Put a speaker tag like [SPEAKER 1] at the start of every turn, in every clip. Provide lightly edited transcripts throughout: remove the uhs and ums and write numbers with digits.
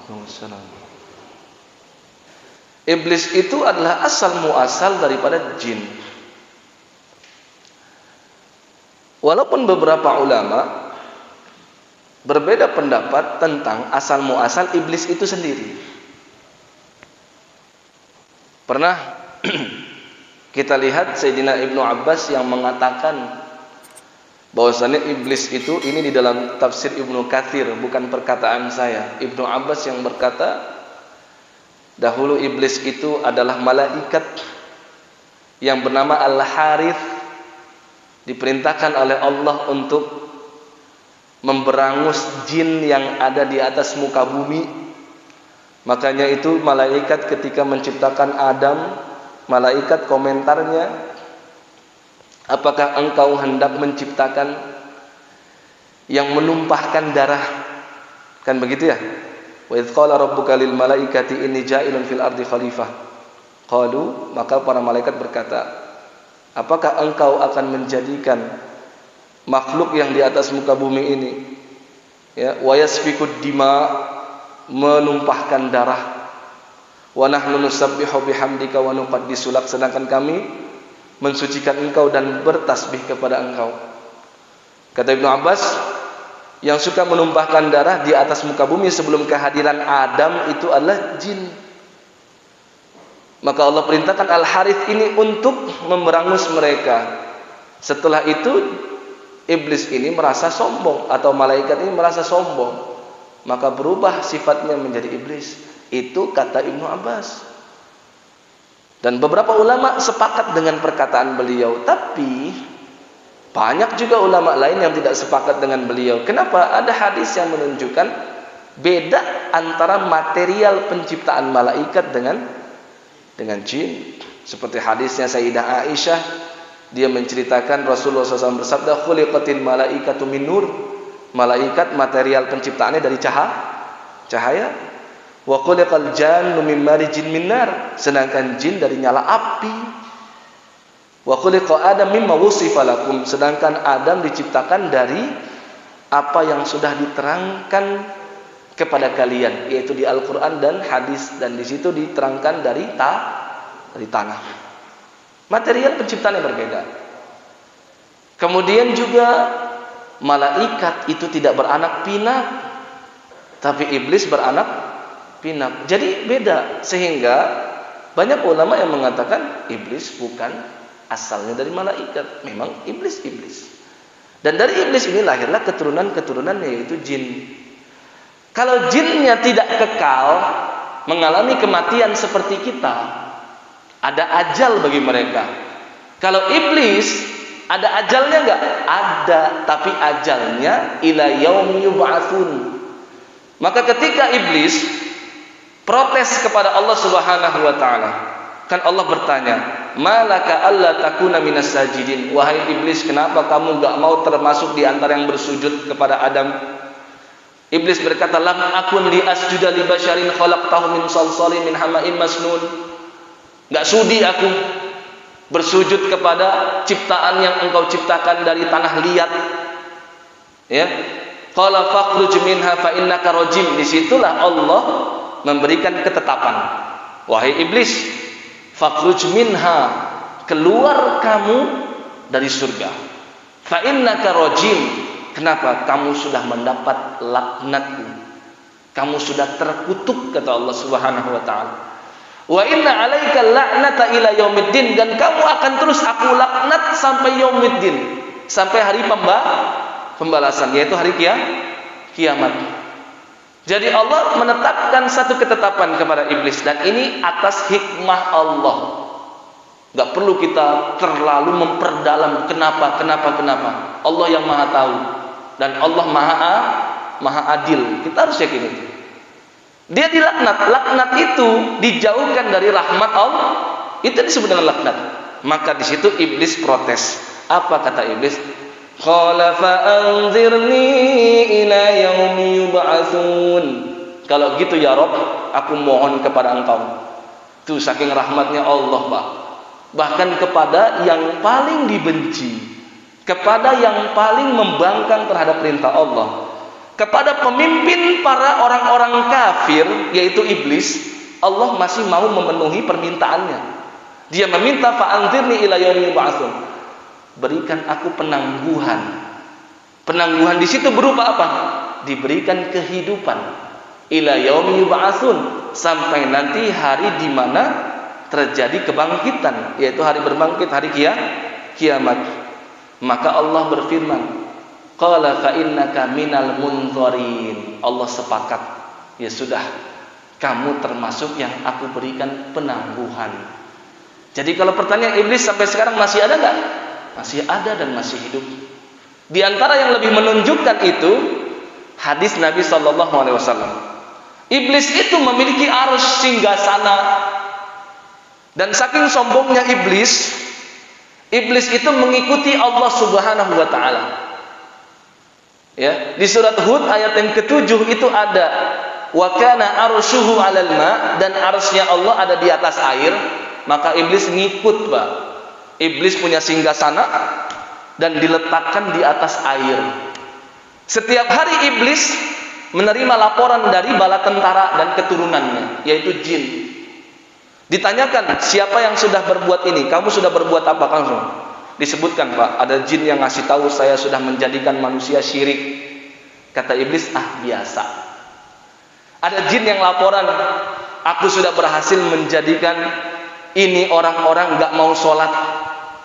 [SPEAKER 1] Waalaikumsalam. Iblis itu adalah asal muasal daripada jin. Walaupun beberapa ulama berbeda pendapat tentang asal muasal iblis itu sendiri. Pernah kita lihat Sayyidina Ibnu Abbas yang mengatakan bahwasanya iblis itu, ini di dalam tafsir Ibnu Katsir, bukan perkataan saya. Ibnu Abbas yang berkata, dahulu iblis itu adalah malaikat yang bernama Al-Harith, diperintahkan oleh Allah untuk memberangus jin yang ada di atas muka bumi. Makanya itu malaikat ketika menciptakan Adam, malaikat komentarnya, apakah engkau hendak menciptakan yang menumpahkan darah? Kan begitu ya? Wa idz qala rabbuka lil malaikati inni ja'ilun fil ardi khalifah. Qalu, maka para malaikat berkata, apakah engkau akan menjadikan makhluk yang di atas muka bumi ini, ya, wa yasfikud dima, menumpahkan darah, wa nahnu nusabbihu bihamdika wa nuqaddisu lak, sedangkan kami mensucikan engkau dan bertasbih kepada engkau. Kata Ibnu Abbas, yang suka menumpahkan darah di atas muka bumi sebelum kehadiran Adam itu adalah jin. Maka Allah perintahkan Al-Harith ini untuk memberangus mereka. Setelah itu iblis ini merasa sombong, atau malaikat ini merasa sombong, maka berubah sifatnya menjadi iblis. Itu kata Ibnu Abbas. Dan beberapa ulama sepakat dengan perkataan beliau, tapi banyak juga ulama lain yang tidak sepakat dengan beliau. Kenapa? Ada hadis yang menunjukkan beda antara material penciptaan malaikat dengan jin. Seperti hadisnya Sayyidah Aisyah, dia menceritakan Rasulullah SAW bersabda, khuliqatil malaikatu min nur, malaikat material penciptaannya dari cahaya. Wa khuliqal jannu min marijin min nar, sedangkan jin dari nyala api. Wa khuliqa adam mimma wusifa lakum, sedangkan Adam diciptakan dari apa yang sudah diterangkan kepada kalian, yaitu di Al-Qur'an dan hadis, dan di situ diterangkan dari tanah. Material penciptaannya berbeda. Kemudian juga malaikat itu tidak beranak pinak, tapi iblis beranak pinak. Jadi beda, sehingga banyak ulama yang mengatakan iblis bukan asalnya dari malaikat, memang iblis. Dan dari iblis ini lahirlah keturunan yaitu jin. Kalau jinnya tidak kekal, mengalami kematian seperti kita, ada ajal bagi mereka. Kalau iblis ada ajalnya enggak? Ada, tapi ajalnya ila yaumi yub'atsun. Maka ketika iblis protes kepada Allah Subhanahu wa taala, kan Allah bertanya, "Malaka alla takuna minas sajidin?" Wahai iblis, kenapa kamu enggak mau termasuk di antara yang bersujud kepada Adam? Iblis berkata, "Lam akun li asjuda li basyarin khalaqtahu min salsalin min hama'in masnun." Enggak sudi aku bersujud kepada ciptaan yang engkau ciptakan dari tanah liat. Ya. Qala fakhruj minha fa innaka rajim. Disitulah Allah memberikan ketetapan, wahai iblis, fakhruj minha, keluar kamu dari surga, fa innaka rajim, kenapa? Kamu sudah mendapat laknatku, kamu sudah terkutuk, kata Allah Subhanahu wa taala. Wa inna 'alaika la'nata ila yaumiddin, dan kamu akan terus aku laknat sampai yaumiddin, sampai hari pembalasan, yaitu hari kiamat. Jadi Allah menetapkan satu ketetapan kepada iblis, dan ini atas hikmah Allah. Gak perlu kita terlalu memperdalam kenapa. Allah yang maha tahu, dan Allah maha adil. Kita harus yakin itu. Dia dilaknat. Laknat itu dijauhkan dari rahmat Allah. Itu disebut dengan laknat. Maka di situ iblis protes. Apa kata iblis? Qala fa'anzirni ila yaumi yub'atsun. Kalau gitu ya Rabb, aku mohon kepada engkau. Itu saking rahmatnya Allah, Pak. Bahkan kepada yang paling dibenci, kepada yang paling membangkang terhadap perintah Allah, kepada pemimpin para orang-orang kafir, yaitu iblis, Allah masih mau memenuhi permintaannya. Dia meminta fa'anzirni ila yaumi yub'atsun. Berikan aku penangguhan. Penangguhan di situ berupa apa? Diberikan kehidupan. Ila yaumi yub'atsun, sampai nanti hari di mana terjadi kebangkitan, yaitu hari berbangkit, hari kiamat. Maka Allah berfirman, qala fa innaka minal munzarin. Allah sepakat, ya sudah, kamu termasuk yang aku berikan penangguhan. Jadi kalau pertanyaan iblis sampai sekarang masih ada enggak? Masih ada dan masih hidup. Di antara yang lebih menunjukkan itu hadis Nabi sallallahu alaihi wasallam. Iblis itu memiliki arsy singgasana. Dan saking sombongnya iblis itu mengikuti Allah Subhanahu wa taala. Ya, di surat Hud ayat yang ke-7 itu ada wa kana arsyuhu 'alal ma, dan arsy-nya Allah ada di atas air, maka iblis ngikut, Pak. Iblis punya singgasana dan diletakkan di atas air. Setiap hari iblis menerima laporan dari bala tentara dan keturunannya, yaitu jin. Ditanyakan, siapa yang sudah berbuat ini? Kamu sudah berbuat apa? Kamu disebutkan, Pak, ada jin yang ngasih tahu saya sudah menjadikan manusia syirik. Kata iblis, biasa. Ada jin yang laporan, aku sudah berhasil menjadikan ini orang-orang gak mau sholat.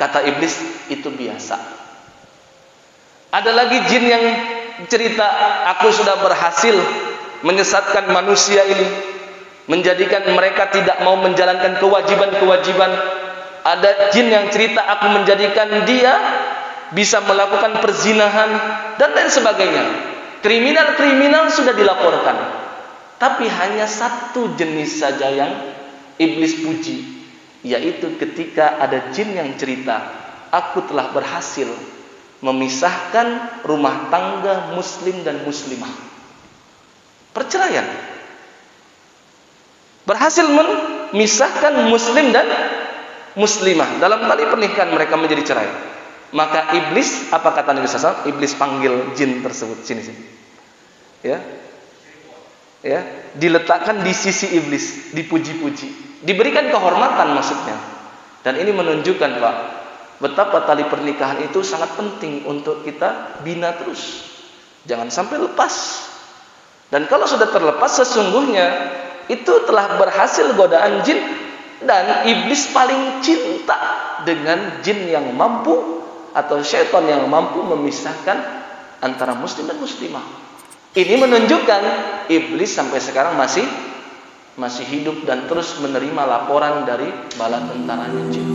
[SPEAKER 1] Kata iblis, itu biasa. Ada lagi jin yang cerita, aku sudah berhasil menyesatkan manusia ini, menjadikan mereka tidak mau menjalankan kewajiban-kewajiban. Ada jin yang cerita, aku menjadikan dia bisa melakukan perzinahan dan lain sebagainya. Kriminal-kriminal sudah dilaporkan. Tapi hanya satu jenis saja yang iblis puji, yaitu ketika ada jin yang cerita, aku telah berhasil memisahkan rumah tangga muslim dan muslimah. Perceraian. Berhasil memisahkan muslim dan muslimah. Dalam tali pernikahan mereka menjadi cerai. Maka iblis, apa kata Nabi SAW? Iblis panggil jin tersebut, sini. Ya. Ya, diletakkan di sisi iblis, dipuji-puji, diberikan kehormatan maksudnya. Dan ini menunjukkan, Pak, betapa tali pernikahan itu sangat penting untuk kita bina terus. Jangan sampai lepas. Dan kalau sudah terlepas, sesungguhnya itu telah berhasil godaan jin. Dan iblis paling cinta dengan jin yang mampu atau syaitan yang mampu memisahkan antara muslim dan muslimah. Ini menunjukkan iblis sampai sekarang masih hidup dan terus menerima laporan dari bala tentaranya jin.